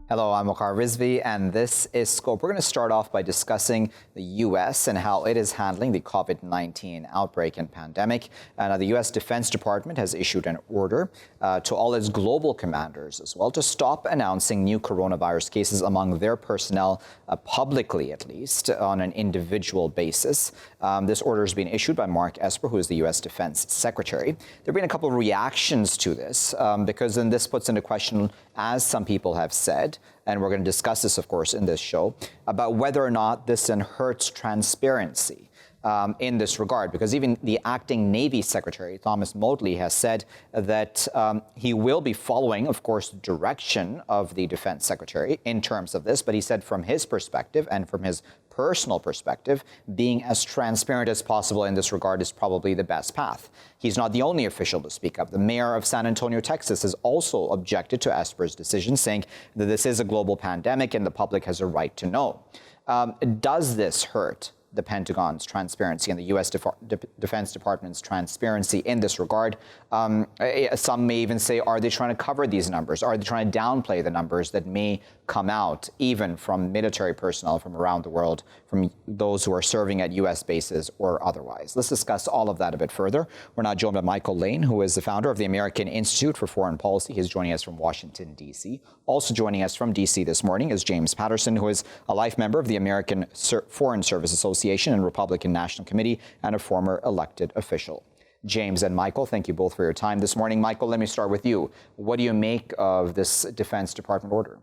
Hello, I'm Waqar Rizvi, and this is Scope. We're going to start off by discussing the U.S. and how it is handling the COVID-19 outbreak and pandemic. The U.S. Defense Department has issued an order to all its global commanders as well to stop announcing new coronavirus cases among their personnel publicly, at least, on an individual basis. This order is being issued by Mark Esper, who is the U.S. Defense Secretary. There have been a couple of reactions to this because then this puts into question, as some people have said, and we're going to discuss this, of course, in this show, about whether or not this then hurts transparency in this regard, because even the acting Navy Secretary, Thomas Modly, has said that he will be following, of course, the direction of the Defense Secretary in terms of this, but he said from his perspective and from his personal perspective, being as transparent as possible in this regard is probably the best path. He's not the only official to speak up. The mayor of San Antonio, Texas, has also objected to Esper's decision, saying that this is a global pandemic and the public has a right to know. Does this hurt the Pentagon's transparency and the U.S. Defense Department's transparency in this regard? Some may even say, are they trying to cover these numbers? Are they trying to downplay the numbers that may come out, even from military personnel from around the world, from those who are serving at U.S. bases or otherwise? Let's discuss all of that a bit further. We're now joined by Michael Lane, who is the founder of the American Institute for Foreign Policy. He's joining us from Washington, D.C. Also joining us from D.C. this morning is James Patterson, who is a life member of the American Foreign Service Association and Republican National Committee and a former elected official. James and Michael, thank you both for your time this morning. Michael, let me start with you. What do you make of this Defense Department order?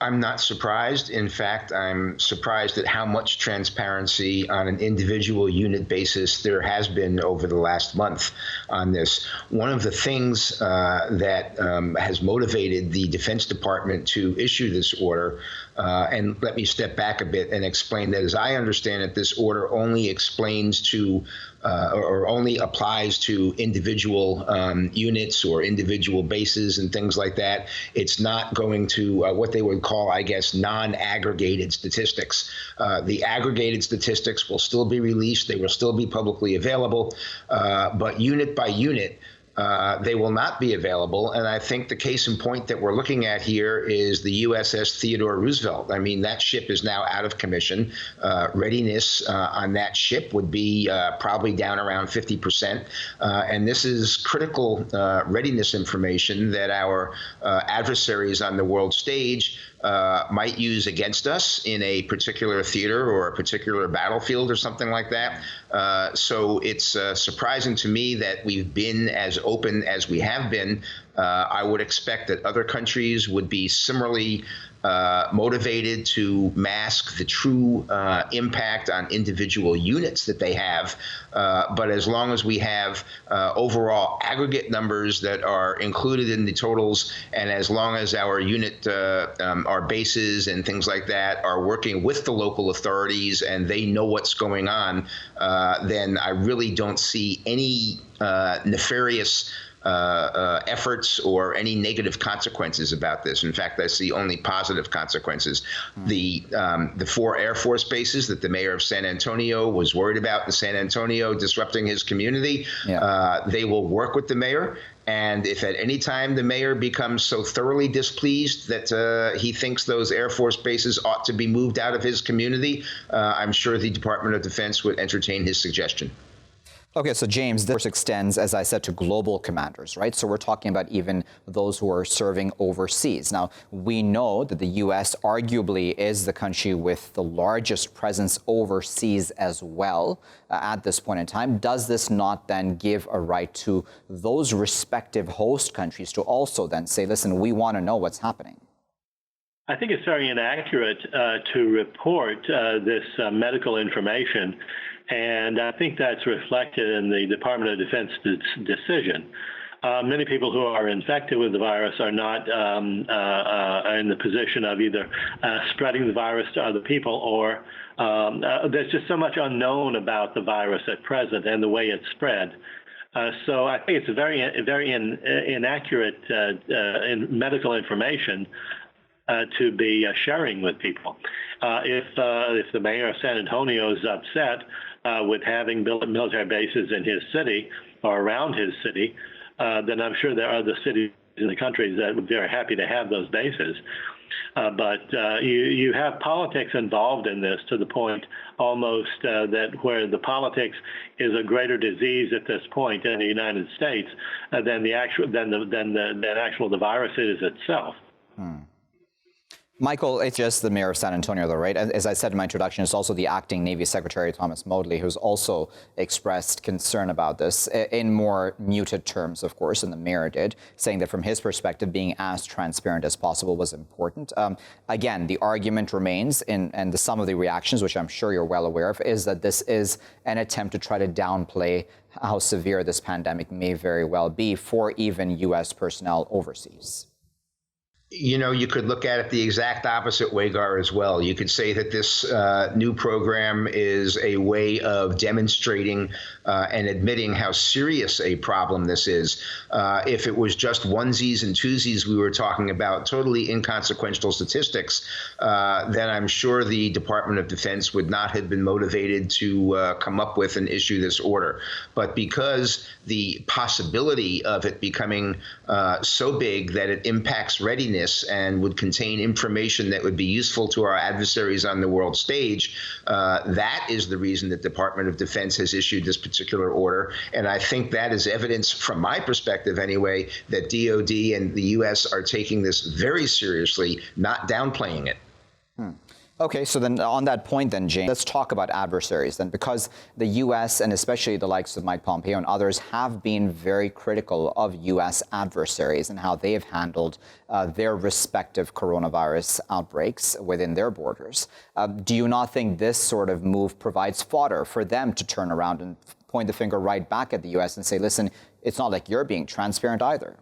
I'm not surprised. In fact, I'm surprised at how much transparency on an individual unit basis there has been over the last month on this. One of the things that has motivated the Defense Department to issue this order, and let me step back a bit and explain that, as I understand it, this order only explains to or only applies to individual units or individual bases and things like that. It's not going to what they would call, I guess, non-aggregated statistics. The aggregated statistics will still be released. They will still be publicly available. But unit by unit, they will not be available. And I think the case in point that we're looking at here is the USS Theodore Roosevelt. I mean, that ship is now out of commission. Readiness on that ship would be probably down around 50%. And this is critical readiness information that our adversaries on the world stage might use against us in a particular theater or a particular battlefield or something like that. So it's surprising to me that we've been as open as we have been. I would expect that other countries would be similarly motivated to mask the true impact on individual units that they have. But as long as we have overall aggregate numbers that are included in the totals, and as long as our unit, our bases and things like that are working with the local authorities and they know what's going on, then I really don't see any nefarious efforts or any negative consequences about this. In fact, I see only positive consequences. The 4 Air Force bases that the mayor of San Antonio was worried about in San Antonio disrupting his community, they will work with the mayor. And if at any time the mayor becomes so thoroughly displeased that he thinks those Air Force bases ought to be moved out of his community, I'm sure the Department of Defense would entertain his suggestion. Okay, so James, this extends, as I said, to global commanders, right? So we're talking about even those who are serving overseas. Now, we know that the U.S. arguably is the country with the largest presence overseas as well at this point in time. Does this not then give a right to those respective host countries to also then say, listen, we want to know what's happening? I think it's very inaccurate to report this medical information. And I think that's reflected in the Department of Defense decision. Many people who are infected with the virus are not in the position of either spreading the virus to other people or there's just so much unknown about the virus at present and the way it's spread. So I think it's a very inaccurate medical information to be sharing with people. If the mayor of San Antonio is upset with having military bases in his city or around his city, then I'm sure there are other cities in the country that would be very happy to have those bases. But you have politics involved in this to the point almost that where the politics is a greater disease at this point in the United States than the virus is itself. Michael, it's just the mayor of San Antonio, though, right? As I said in my introduction, it's also the acting Navy Secretary, Thomas Modly, who's also expressed concern about this in more muted terms, of course, than the mayor did, saying that from his perspective, being as transparent as possible was important. Again, the argument remains, and some of the reactions, which I'm sure you're well aware of, is that this is an attempt to try to downplay how severe this pandemic may very well be for even U.S. personnel overseas. You know, you could look at it the exact opposite way, Gar, as well. You could say that this new program is a way of demonstrating and admitting how serious a problem this is. If it was just onesies and twosies we were talking about, totally inconsequential statistics, then I'm sure the Department of Defense would not have been motivated to come up with and issue this order. But because the possibility of it becoming so big that it impacts readiness and would contain information that would be useful to our adversaries on the world stage, that is the reason the Department of Defense has issued this particular order. And I think that is evidence, from my perspective anyway, that DOD and the U.S. are taking this very seriously, not downplaying it. Okay, so then on that point then, James, let's talk about adversaries then, because the U.S. and especially the likes of Mike Pompeo and others have been very critical of U.S. adversaries and how they have handled their respective coronavirus outbreaks within their borders. Do you not think this sort of move provides fodder for them to turn around and point the finger right back at the U.S. and say, listen, it's not like you're being transparent either?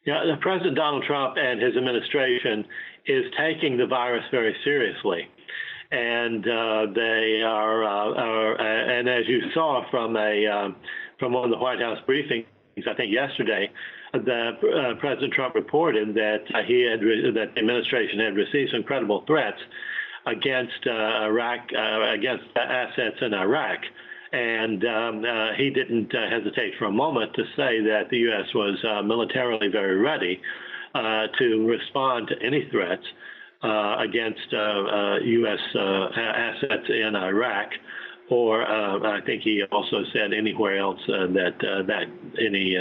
Yeah, President Donald Trump and his administration is taking the virus very seriously, and they are. And as you saw from one of the White House briefings, I think yesterday, President Trump reported that that the administration had received some credible threats against Iraq, against assets in Iraq. And he didn't hesitate for a moment to say that the U.S. was militarily very ready to respond to any threats against U.S. assets in Iraq, or I think he also said anywhere else that any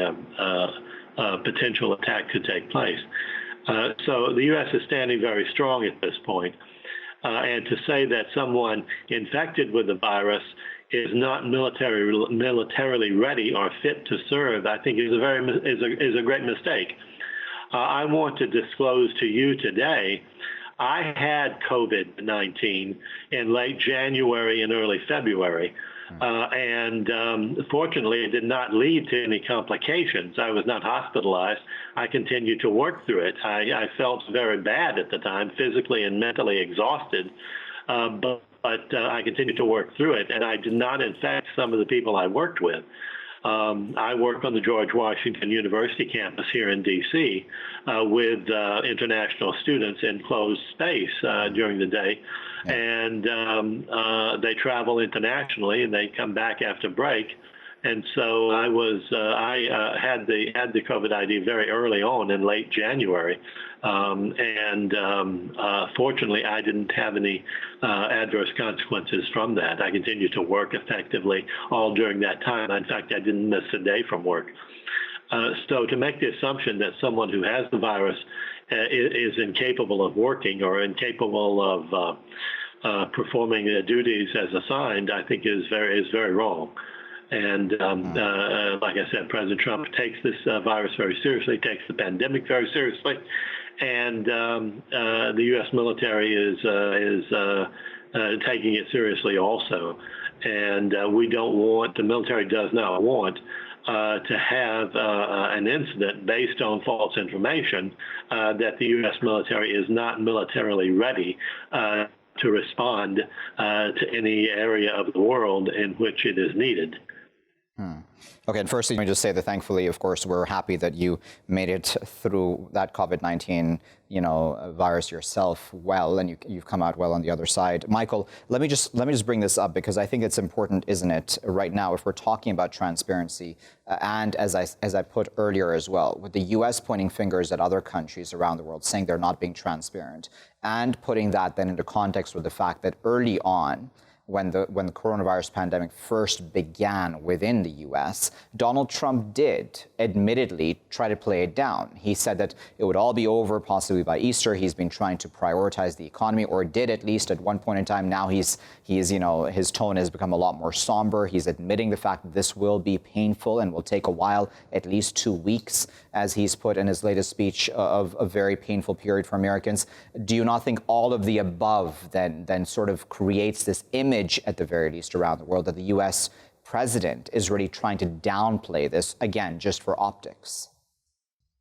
potential attack could take place. So the U.S. is standing very strong at this point. And to say that someone infected with the virus is not militarily ready or fit to serve, I think is a great mistake. I want to disclose to you today, I had COVID-19 in late January and early February, and fortunately it did not lead to any complications. I was not hospitalized. I continued to work through it. I felt very bad at the time, physically and mentally exhausted, but I continued to work through it, and I did not infect some of the people I worked with. I work on the George Washington University campus here in D.C. With international students in closed space during the day, and they travel internationally and they come back after break. And so I had the COVID ID very early on in late January, and fortunately I didn't have any adverse consequences from that. I continued to work effectively all during that time. In fact, I didn't miss a day from work. So to make the assumption that someone who has the virus is incapable of working or incapable of performing their duties as assigned, I think is very wrong. And like I said, President Trump takes this virus very seriously, takes the pandemic very seriously, and the U.S. military is taking it seriously also. And the military does not want to have an incident based on false information that the U.S. military is not militarily ready to respond to any area of the world in which it is needed. Okay, and firstly, let me just say that thankfully, of course, we're happy that you made it through that COVID-19, virus yourself well, and you've come out well on the other side. Michael, let me just bring this up because I think it's important, isn't it, right now, if we're talking about transparency, and as I put earlier as well, with the U.S. pointing fingers at other countries around the world, saying they're not being transparent, and putting that then into context with the fact that early on, when the coronavirus pandemic first began within the U.S., Donald Trump did admittedly try to play it down. He said that it would all be over possibly by Easter. He's been trying to prioritize the economy, or did at least at one point in time. Now his tone has become a lot more somber. He's admitting the fact that this will be painful and will take a while, at least 2 weeks, as he's put in his latest speech, of a very painful period for Americans. Do you not think all of the above then sort of creates this image, at the very least around the world, that the U.S. president is really trying to downplay this, again, just for optics?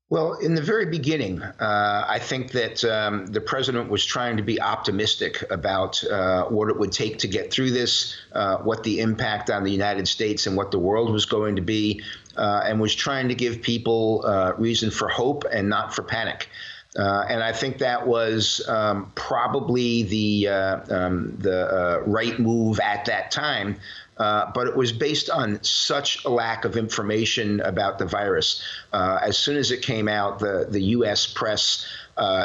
Well, in the very beginning, I think that the president was trying to be optimistic about what it would take to get through this, what the impact on the United States and what the world was going to be, and was trying to give people reason for hope and not for panic. And I think that was probably the right move at that time. But it was based on such a lack of information about the virus. As soon as it came out, the U.S. press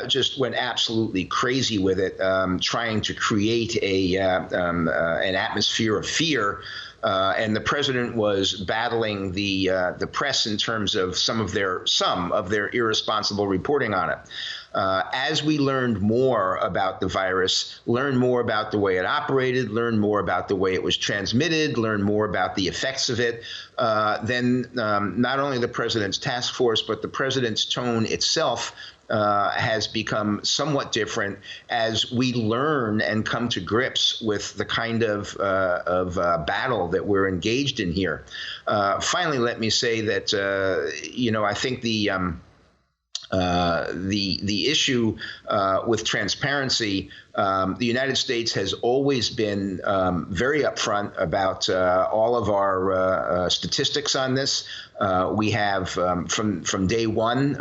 just went absolutely crazy with it, trying to create an atmosphere of fear. And the president was battling the press in terms of some of their irresponsible reporting on it. As we learned more about the virus, learned more about the way it operated, learned more about the way it was transmitted, learned more about the effects of it, then not only the president's task force, but the president's tone itself has become somewhat different as we learn and come to grips with the kind of battle that we're engaged in here. Finally, let me say that I think the issue with transparency, the United States has always been very upfront about all of our statistics on this. We have, from day one,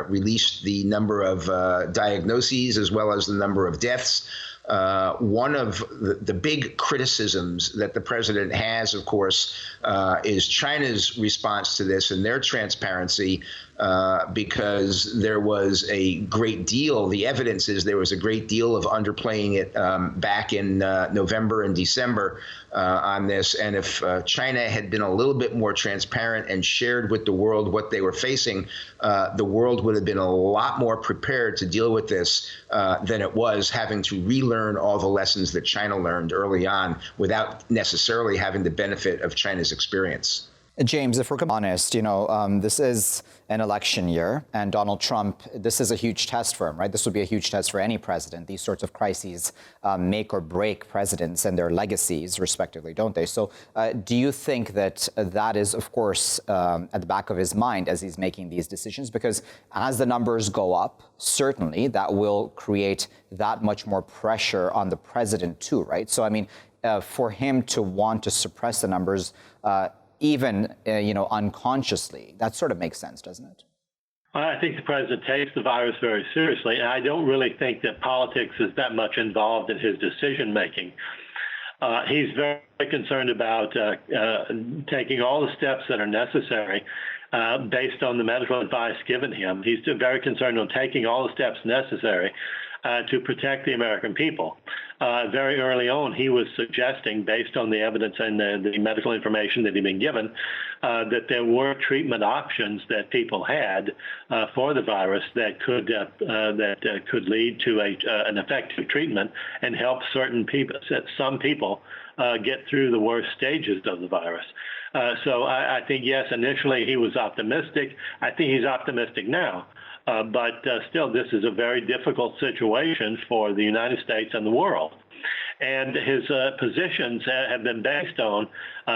released the number of diagnoses as well as the number of deaths. One of the big criticisms that the president has, of course, is China's response to this and their transparency, because there was a great deal, the evidence is there was a great deal of underplaying it back in November and December on this. And if China had been a little bit more transparent and shared with the world what they were facing, the world would have been a lot more prepared to deal with this than it was, having to relearn all the lessons that China learned early on without necessarily having the benefit of China's experience. James, if we're honest, this is an election year, and Donald Trump, this is a huge test for him, right? This would be a huge test for any president. These sorts of crises make or break presidents and their legacies, respectively, don't they? So do you think that that is, of course, at the back of his mind as he's making these decisions? Because as the numbers go up, certainly that will create that much more pressure on the president too, right? So, I mean, for him to want to suppress the numbers, even, unconsciously, that sort of makes sense, doesn't it? I think the president takes the virus very seriously, and I don't really think that politics is that much involved in his decision making. He's very concerned about taking all the steps that are necessary based on the medical advice given him. He's very concerned on taking all the steps necessary to protect the American people. Very early on, he was suggesting, based on the evidence and the medical information that he'd been given, that there were treatment options that people had for the virus that could lead to an effective treatment and help some people get through the worst stages of the virus. So I think, yes, initially he was optimistic. I think he's optimistic now. But still, this is a very difficult situation for the United States and the world. And his positions have been based on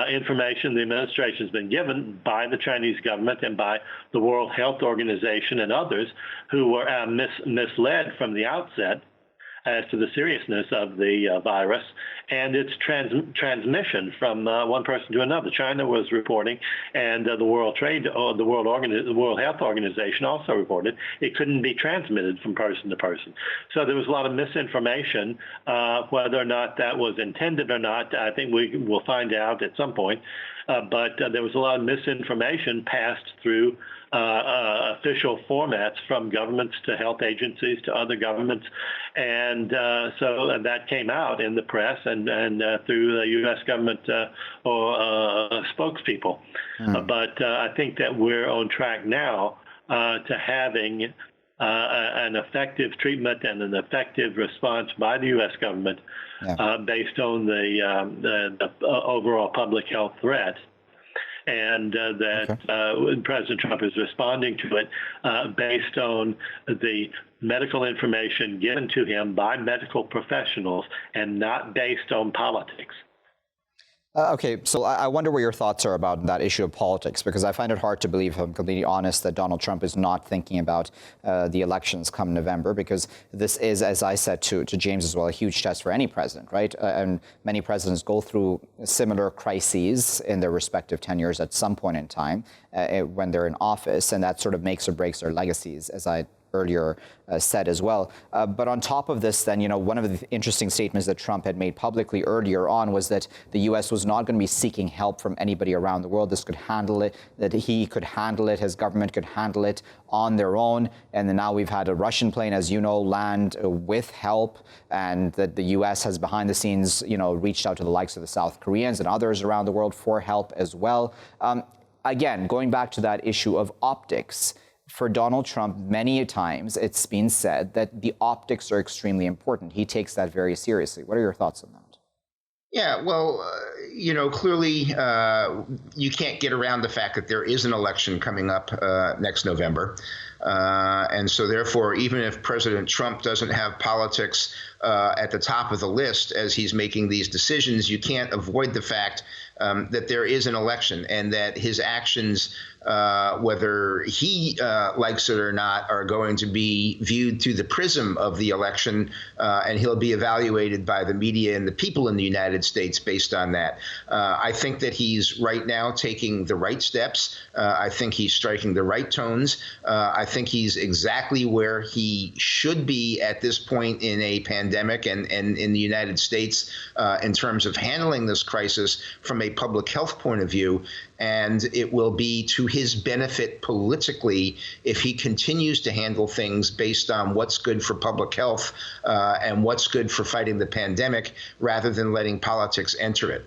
information the administration has been given by the Chinese government and by the World Health Organization and others who were misled from the outset as to the seriousness of the virus and its transmission from one person to another. China was reporting, and the World Health Organization also reported it couldn't be transmitted from person to person. So there was a lot of misinformation. Whether or not that was intended or not, I think we will find out at some point. But there was a lot of misinformation passed through official formats from governments to health agencies to other governments. And so that came out in the press and through the U.S. government or spokespeople. But I think that we're on track now to having an effective treatment and an effective response by the U.S. government based on the overall public health threat. And that President Trump is responding to it based on the medical information given to him by medical professionals and not based on politics. Okay, so I wonder what your thoughts are about that issue of politics, because I find it hard to believe, if I'm completely honest, that Donald Trump is not thinking about the elections come November, because this is, as I said to James as well, a huge test for any president, right? And many presidents go through similar crises in their respective tenures at some point in time when they're in office, and that sort of makes or breaks their legacies, as I earlier said as well. But on top of this, then, one of the interesting statements that Trump had made publicly earlier on was that the U.S. was not going to be seeking help from anybody around the world. This could handle it, that he could handle it, his government could handle it on their own. And then now we've had a Russian plane, as you know, land with help, and that the U.S. has behind the scenes, reached out to the likes of the South Koreans and others around the world for help as well. Again, going back to that issue of optics, for Donald Trump, many times it's been said that the optics are extremely important. He takes that very seriously. What are your thoughts on that? Yeah, well, clearly you can't get around the fact that there is an election coming up next November. And so therefore, even if President Trump doesn't have politics at the top of the list as he's making these decisions, you can't avoid the fact that there is an election and that his actions, whether he likes it or not, are going to be viewed through the prism of the election, and he'll be evaluated by the media and the people in the United States based on that. I think that he's right now taking the right steps. I think he's striking the right tones. I think he's exactly where he should be at this point in a pandemic and in the United States in terms of handling this crisis from a public health point of view. And it will be to his benefit politically if he continues to handle things based on what's good for public health and what's good for fighting the pandemic, rather than letting politics enter it.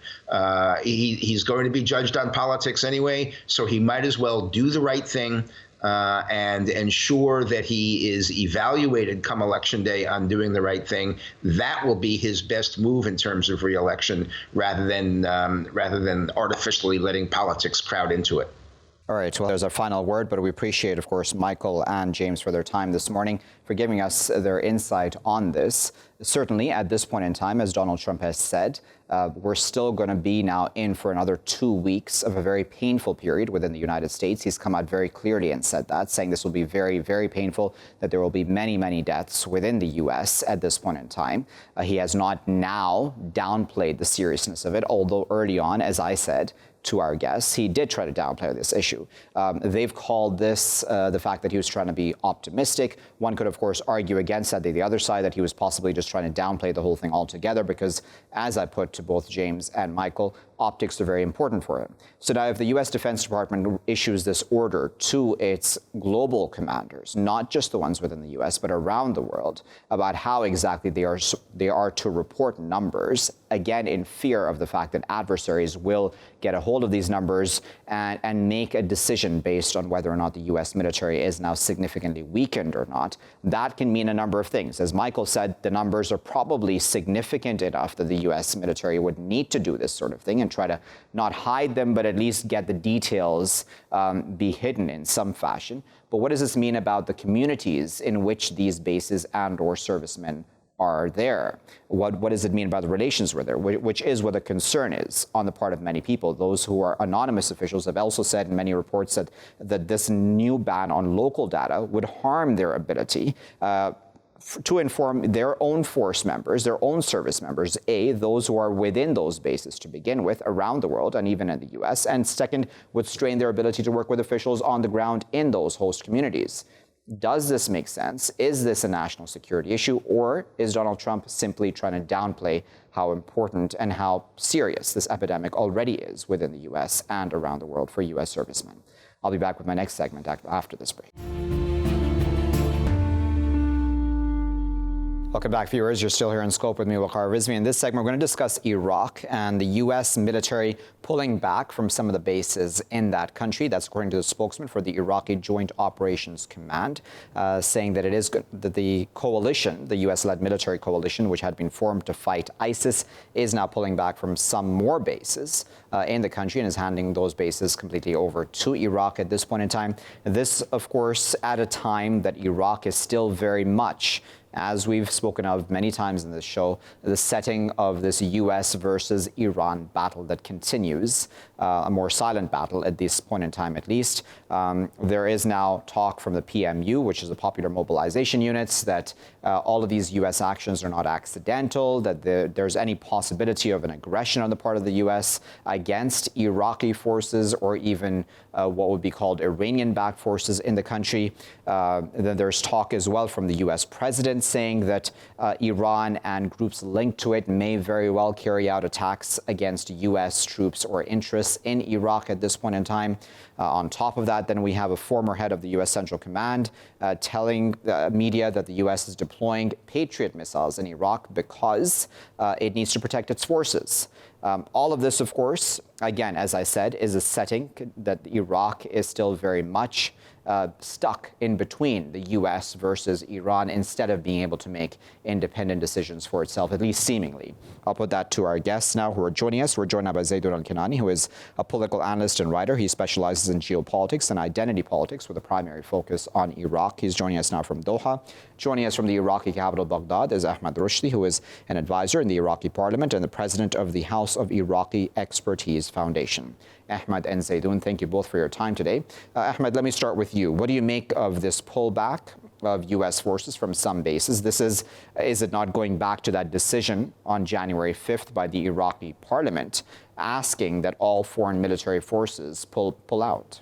He's going to be judged on politics anyway, so he might as well do the right thing and ensure that he is evaluated come Election Day on doing the right thing. That will be his best move in terms of re-election, rather than artificially letting politics crowd into it. All right, well, there's our final word, but we appreciate, of course, Michael and James for their time this morning, for giving us their insight on this. Certainly, at this point in time, as Donald Trump has said, we're still going to be now in for another 2 weeks of a very painful period within the United States. He's come out very clearly and said that, saying this will be very, very painful, that there will be many, many deaths within the U.S. at this point in time. He has not now downplayed the seriousness of it, although early on, as I said to our guests, he did try to downplay this issue. They've called this the fact that he was trying to be optimistic. One could, of course, argue against that, the other side, that he was possibly just trying to downplay the whole thing altogether, because, as I put to both James and Michael, optics are very important for him. So now if the U.S. Defense Department issues this order to its global commanders, not just the ones within the U.S., but around the world, about how exactly they are to report numbers, again, in fear of the fact that adversaries will get a hold of these numbers and make a decision based on whether or not the U.S. military is now significantly weakened or not, that can mean a number of things. As Michael said, the numbers are probably significant enough that the U.S. military would need to do this sort of thing and try to not hide them, but at least get the details be hidden in some fashion. But what does this mean about the communities in which these bases and or servicemen are there? What does it mean about the relations were there, which is what the concern is on the part of many people. Those who are anonymous officials have also said in many reports that this new ban on local data would harm their ability to inform their own force members, their own service members, A, those who are within those bases to begin with around the world and even in the U.S., and second, would strain their ability to work with officials on the ground in those host communities. Does this make sense? Is this a national security issue, or is Donald Trump simply trying to downplay how important and how serious this epidemic already is within the U.S. and around the world for U.S. servicemen? I'll be back with my next segment after this break. Welcome back, viewers. You're still here in Scope with me, Waqar Rizvi. In this segment, we're going to discuss Iraq and the U.S. military pulling back from some of the bases in that country. That's according to the spokesman for the Iraqi Joint Operations Command, saying that it is good that the coalition, the U.S.-led military coalition, which had been formed to fight ISIS, is now pulling back from some more bases in the country and is handing those bases completely over to Iraq at this point in time. This, of course, at a time that Iraq is still very much, as we've spoken of many times in this show, the setting of this U.S. versus Iran battle that continues, a more silent battle at this point in time at least. There is now talk from the PMU, which is the Popular Mobilization Units, that all of these U.S. actions are not accidental, that there's any possibility of an aggression on the part of the U.S. against Iraqi forces or even what would be called Iranian-backed forces in the country. Then there's talk as well from the U.S. president saying that Iran and groups linked to it may very well carry out attacks against U.S. troops or interests in Iraq at this point in time. On top of that, then we have a former head of the U.S. Central Command telling media that the U.S. is deploying Patriot missiles in Iraq because it needs to protect its forces. All of this, of course, again, as I said, is a setting that Iraq is still very much stuck in between the U.S. versus Iran instead of being able to make independent decisions for itself, at least seemingly. I'll put that to our guests now who are joining us. We're joined now by Zeidon Al-Kinani, who is a political analyst and writer. He specializes in geopolitics and identity politics with a primary focus on Iraq. He's joining us now from Doha. Joining us from the Iraqi capital, Baghdad, is Ahmed Rushdi, who is an advisor in the Iraqi parliament and the president of the House of Iraqi Expertise Foundation. Ahmed and Zeidon, thank you both for your time today. Ahmed, let me start with you. What do you make of this pullback of U.S. forces from some bases? Is it not going back to that decision on January 5th by the Iraqi parliament asking that all foreign military forces pull out?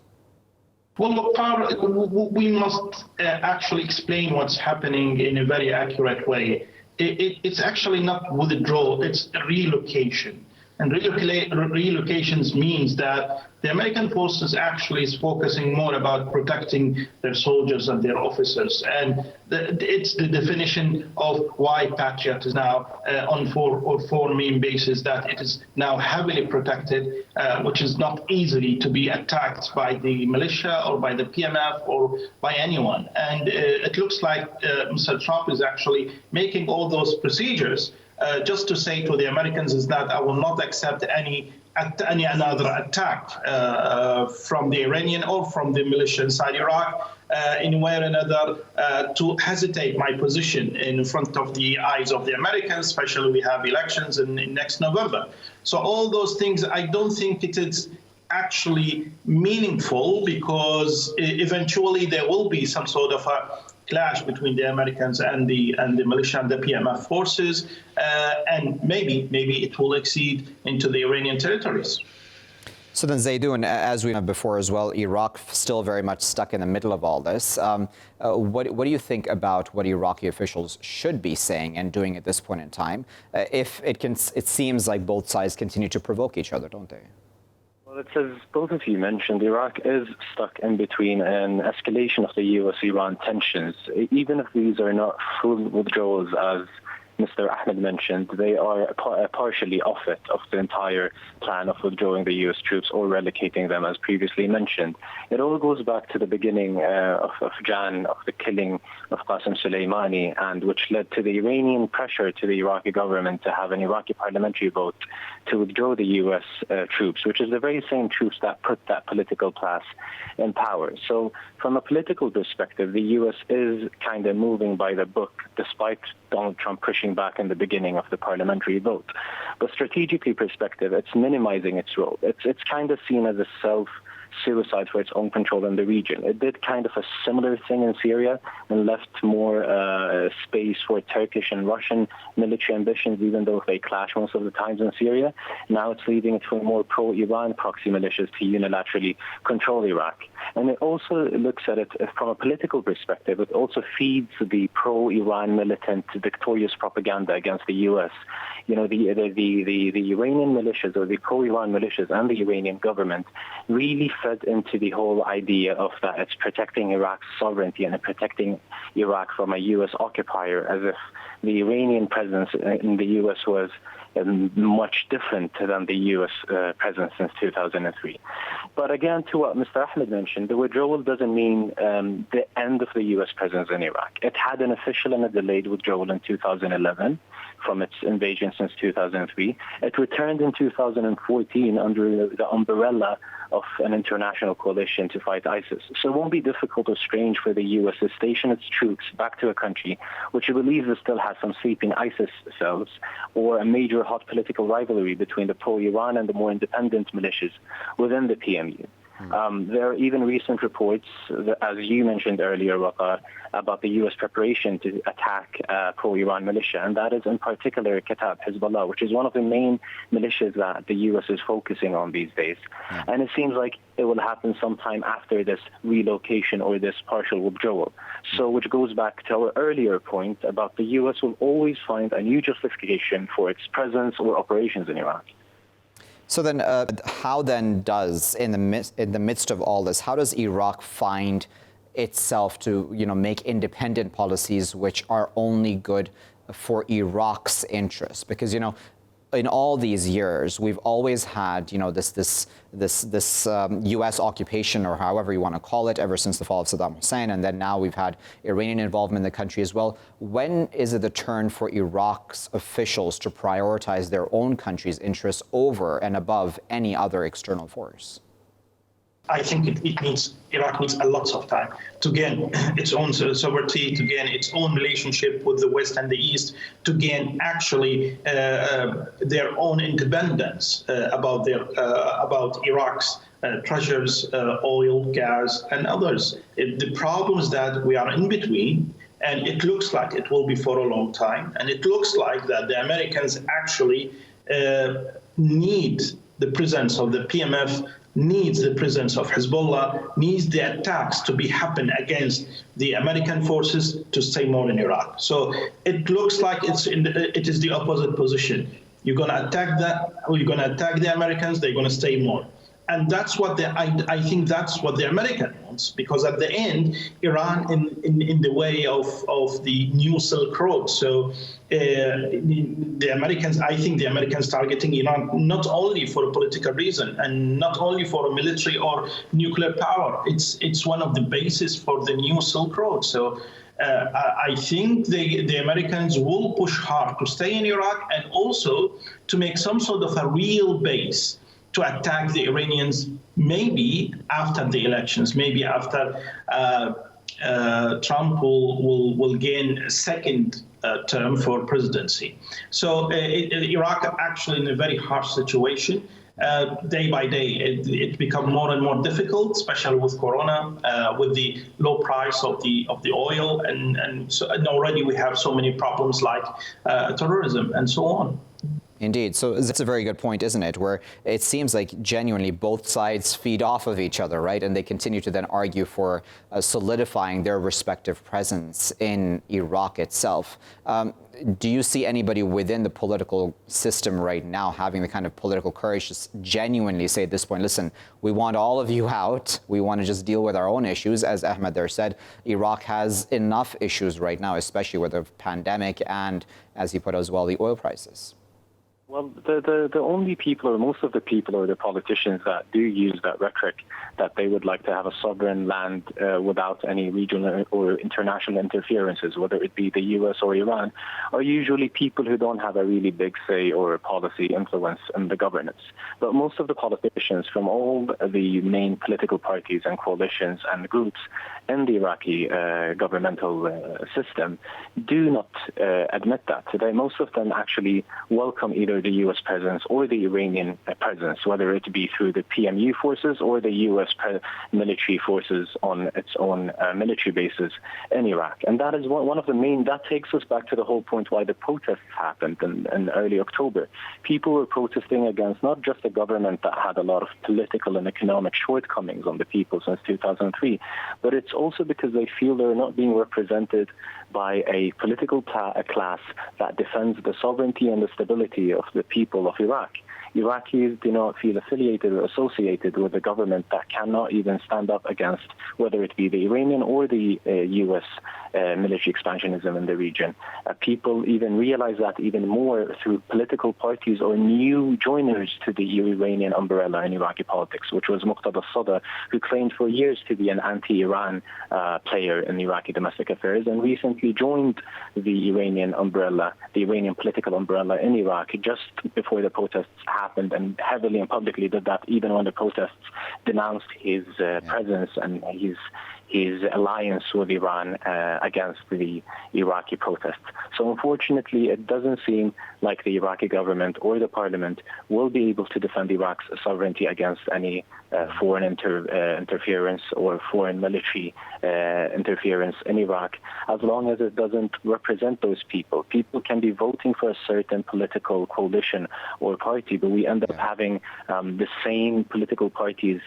Well, Waqar, we must actually explain what's happening in a very accurate way. It's actually not withdrawal, it's relocation. And relocations means that the American forces actually is focusing more about protecting their soldiers and their officers. And it's the definition of why Patriot is now on four main bases, that it is now heavily protected, which is not easily to be attacked by the militia or by the PMF or by anyone. And it looks like Mr. Trump is actually making all those procedures just to say to the Americans is that I will not accept any another attack from the Iranian or from the militia inside Iraq anywhere or another to hesitate my position in front of the eyes of the Americans, especially we have elections in next November. So all those things, I don't think it is actually meaningful, because eventually there will be some sort of a clash between the Americans and the militia and the PMF forces, and maybe it will exceed into the Iranian territories. So then, Zeidon, as we have before as well, Iraq still very much stuck in the middle of all this. What do you think about what Iraqi officials should be saying and doing at this point in time? It seems like both sides continue to provoke each other, don't they? Well, it's as both of you mentioned, Iraq is stuck in between an escalation of the U.S.-Iran tensions. Even if these are not full withdrawals, as Mr. Ahmed mentioned, they are partially off it, of the entire plan of withdrawing the U.S. troops or relocating them, as previously mentioned. It all goes back to the beginning of Jan, of the killing of Qasem Soleimani, and which led to the Iranian pressure to the Iraqi government to have an Iraqi parliamentary vote to withdraw the U.S. Troops, which is the very same troops that put that political class in power. So from a political perspective, the U.S. is kind of moving by the book, despite Donald Trump pushing back in the beginning of the parliamentary vote. But strategically perspective, it's minimizing its role. It's kind of seen as a suicide for its own control in the region. It did kind of a similar thing in Syria and left more space for Turkish and Russian military ambitions, even though they clash most of the times in Syria. Now it's leaving it for more pro-Iran proxy militias to unilaterally control Iraq. And it also looks at it from a political perspective. It also feeds the pro-Iran militant victorious propaganda against the U.S. You know, the Iranian militias or the pro-Iran militias and the Iranian government really fed into the whole idea of that it's protecting Iraq's sovereignty and protecting Iraq from a U.S. occupier, as if the Iranian presence in the U.S. was much different than the U.S. presence since 2003. But again, to what Mr. Ahmed mentioned, the withdrawal doesn't mean the end of the U.S. presence in Iraq. It had an official and a delayed withdrawal in 2011 from its invasion since 2003. It returned in 2014 under the umbrella of an international coalition to fight ISIS. So it won't be difficult or strange for the U.S. to station its troops back to a country which it believes it still has some sleeping ISIS cells or a major hot political rivalry between the pro-Iran and the more independent militias within the PMU. There are even recent reports, as you mentioned earlier, Waqar, about the U.S. preparation to attack pro-Iran militia, and that is in particular Kata'ib Hezbollah, which is one of the main militias that the U.S. is focusing on these days. And it seems like it will happen sometime after this relocation or this partial withdrawal. So which goes back to our earlier point about the U.S. will always find a new justification for its presence or operations in Iraq. So then, how then does, in the midst of all this, how does Iraq find itself to, make independent policies which are only good for Iraq's interests? Because, in all these years, we've always had, this U.S. occupation, or however you want to call it, ever since the fall of Saddam Hussein, and then now we've had Iranian involvement in the country as well. When is it the turn for Iraq's officials to prioritize their own country's interests over and above any other external force? I think Iraq needs a lot of time to gain its own sovereignty, to gain its own relationship with the West and the East, to gain actually their own independence about Iraq's treasures, oil, gas, and others. The problem is that we are in between, and it looks like it will be for a long time, and it looks like that the Americans actually need the presence of the PMF, needs the presence of Hezbollah, needs the attacks to be happen against the American forces to stay more in Iraq. So it looks like it is the opposite position. You're going to attack that, or you're going to attack the Americans, they're going to stay more. And that's what I think that's what the American wants, because at the end, Iran in the way of the new Silk Road. So the Americans, I think the Americans targeting Iran not only for a political reason and not only for a military or nuclear power. It's one of the bases for the new Silk Road. So I think the Americans will push hard to stay in Iraq and also to make some sort of a real base to attack the Iranians, maybe after the elections, maybe after Trump will gain a second term for presidency. So Iraq actually in a very harsh situation. Day by day, it becomes more and more difficult, especially with Corona, with the low price of the oil, and already we have so many problems like terrorism and so on. Indeed. So that's a very good point, isn't it? Where it seems like genuinely both sides feed off of each other, right? And they continue to then argue for solidifying their respective presence in Iraq itself. Do you see anybody within the political system right now having the kind of political courage to genuinely say at this point, listen, we want all of you out. We want to just deal with our own issues. As Ahmed there said, Iraq has enough issues right now, especially with the pandemic and, as he put as well, the oil prices. Well, the only people, or most of the people, or the politicians that do use that rhetoric, that they would like to have a sovereign land without any regional or international interferences, whether it be the U.S. or Iran, are usually people who don't have a really big say or policy influence in the governance. But most of the politicians from all the main political parties and coalitions and groups in the Iraqi governmental system do not admit that. Most of them actually welcome either either the U.S. presence or the Iranian presence, whether it be through the PMU forces or the U.S. military forces on its own military bases in Iraq. And that is one of the main, that takes us back to the whole point why the protests happened in early October. People were protesting against not just a government that had a lot of political and economic shortcomings on the people since 2003, but it's also because they feel they're not being represented by a political class that defends the sovereignty and the stability of the people of Iraq. Iraqis do not feel affiliated or associated with a government that cannot even stand up against whether it be the Iranian or the U.S. Military expansionism in the region. People even realize that even more through political parties or new joiners to the Iranian umbrella in Iraqi politics, which was Muqtada al-Sadr, who claimed for years to be an anti-Iran player in Iraqi domestic affairs and recently joined the Iranian umbrella, the Iranian political umbrella in Iraq just before the protests happened, and heavily and publicly did that even when the protests denounced his presence and his alliance with Iran against the Iraqi protests. So unfortunately, it doesn't seem like the Iraqi government or the parliament will be able to defend Iraq's sovereignty against any foreign interference or foreign military interference in Iraq, as long as it doesn't represent those people. People can be voting for a certain political coalition or party, but we end up having the same political parties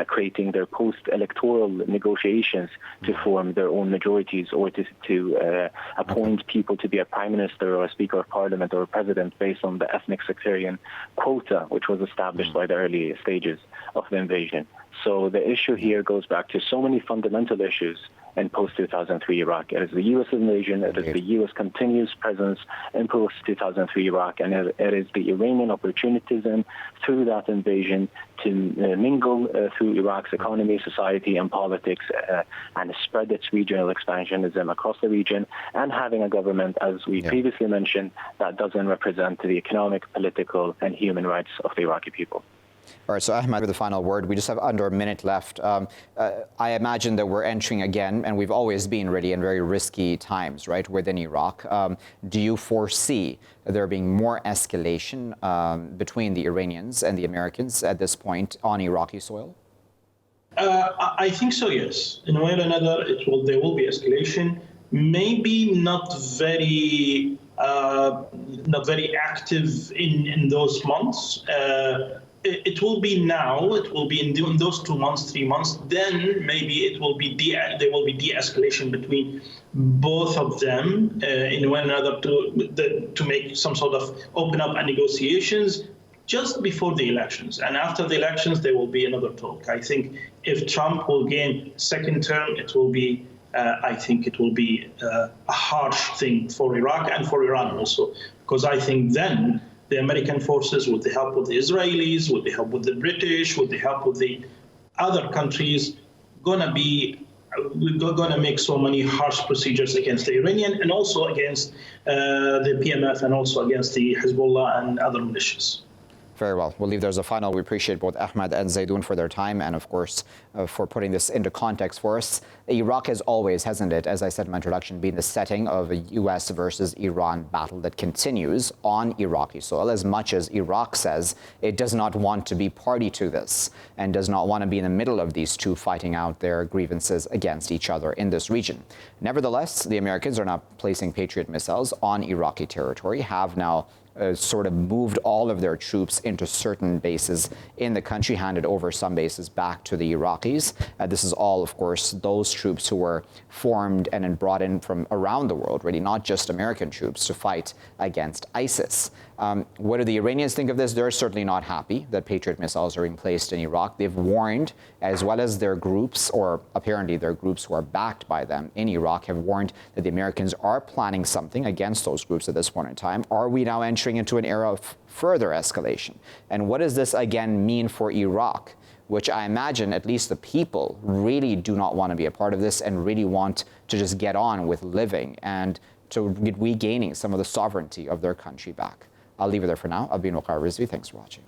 creating their post-electoral negotiations to form their own majorities or to appoint people to be a prime minister or a speaker of parliament or a president based on the ethnic sectarian quota, which was established by the early stages of the invasion. So the issue here goes back to so many fundamental issues in post-2003 Iraq. It is the U.S. invasion, it is the U.S. continuous presence in post-2003 Iraq, and it is the Iranian opportunism through that invasion to mingle through Iraq's economy, society, and politics and spread its regional expansionism across the region, and having a government, as we previously mentioned, that doesn't represent the economic, political, and human rights of the Iraqi people. All right, so Ahmed, the final word. We just have under a minute left. I imagine that we're entering again, and we've always been really in very risky times, right, within Iraq. Do you foresee there being more escalation between the Iranians and the Americans at this point on Iraqi soil? I think so, yes. In one way or another, there will be escalation. Maybe not very active in those months. It will be now. It will be in those 2 months, 3 months. Then maybe there will be de-escalation between both of them in one another to make some sort of open up negotiations just before the elections. And after the elections, there will be another talk. I think if Trump will gain second term, it will be. I think it will be a harsh thing for Iraq and for Iran also, because I think then the American forces, with the help of the Israelis, with the help of the British, with the help of the other countries, gonna make so many harsh procedures against the Iranian and also against the PMF and also against the Hezbollah and other militias. Very well. We'll leave there as a final. We appreciate both Ahmed and Zeidon for their time and, of course, for putting this into context for us. Iraq has always, hasn't it, as I said in my introduction, been the setting of a U.S. versus Iran battle that continues on Iraqi soil, as much as Iraq says it does not want to be party to this and does not want to be in the middle of these two fighting out their grievances against each other in this region. Nevertheless, the Americans are now placing Patriot missiles on Iraqi territory, have now sort of moved all of their troops into certain bases in the country, handed over some bases back to the Iraqis. This is all, of course, those troops who were formed and brought in from around the world, really, not just American troops, to fight against ISIS. What do the Iranians think of this? They're certainly not happy that Patriot missiles are being placed in Iraq. They've warned, as well as their groups, or apparently their groups who are backed by them in Iraq, have warned that the Americans are planning something against those groups at this point in time. Are we now entering into an era of further escalation? And what does this again mean for Iraq, which I imagine at least the people really do not want to be a part of this and really want to just get on with living and to regaining some of the sovereignty of their country back? I'll leave it there for now. I've been Waqar Rizvi. Thanks for watching.